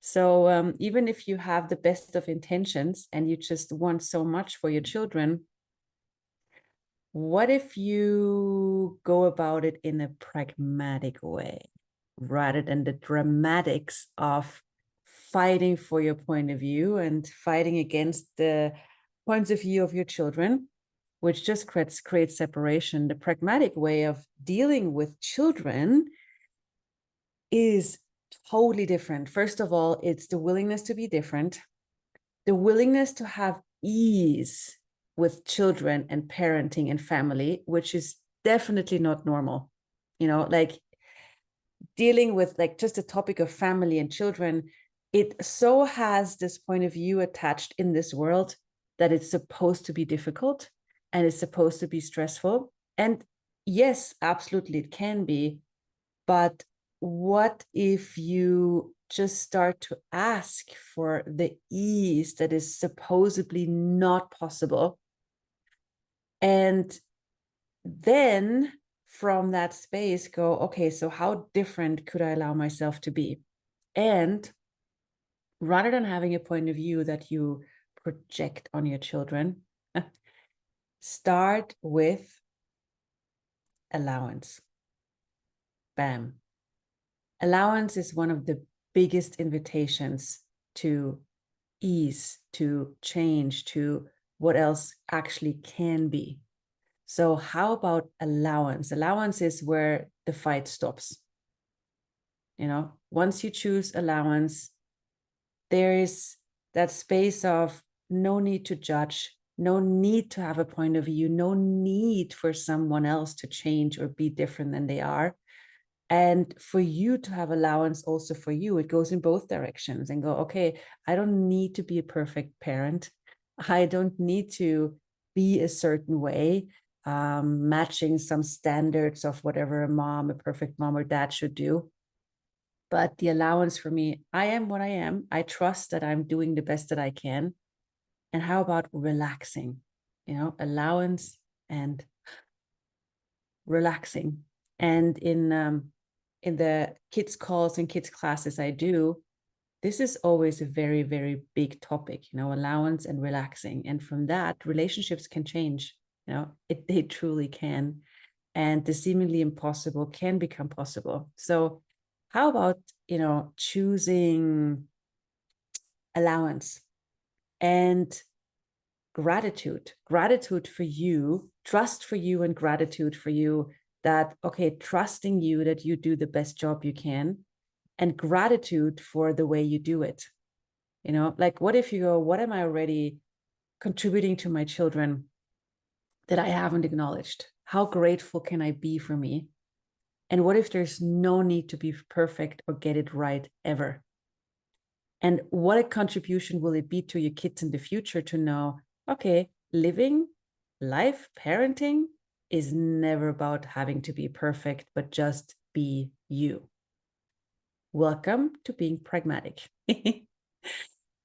So even if you have the best of intentions and you just want so much for your children, what if you go about it in a pragmatic way rather than the dramatics of fighting for your point of view and fighting against the points of view of your children, which just creates separation? The pragmatic way of dealing with children is totally different. First of all, it's the willingness to be different, the willingness to have ease with children and parenting and family, which is definitely not normal. Like dealing with like just the topic of family and children, it so has this point of view attached in this world that it's supposed to be difficult and it's supposed to be stressful. And yes, absolutely, it can be. But what if you just start to ask for the ease that is supposedly not possible? And then from that space go, okay, so how different could I allow myself to be? And rather than having a point of view that you project on your children, start with allowance. Bam. Allowance is one of the biggest invitations to ease, to change, to what else actually can be. So how about allowance? Allowance is where the fight stops. Once you choose allowance, there is that space of no need to judge, no need to have a point of view, no need for someone else to change or be different than they are. And for you to have allowance also for you, it goes in both directions and go, okay, I don't need to be a perfect parent. I don't need to be a certain way, matching some standards of whatever a perfect mom or dad should do. But the allowance for me, I am what I am. I trust that I'm doing the best that I can. And how about relaxing? Allowance and relaxing. And in the kids calls and kids classes I do, this is always a very, very big topic, allowance and relaxing. And from that, relationships can change, they truly can. And the seemingly impossible can become possible. So how about, choosing allowance and gratitude for you, trust for you and gratitude for you that, okay, trusting you that you do the best job you can, and gratitude for the way you do it. Like what if you go, what am I already contributing to my children that I haven't acknowledged? How grateful can I be for me? And what if there's no need to be perfect or get it right ever? And what a contribution will it be to your kids in the future to know, okay, living life, parenting is never about having to be perfect, but just be you. Welcome to being pragmatic.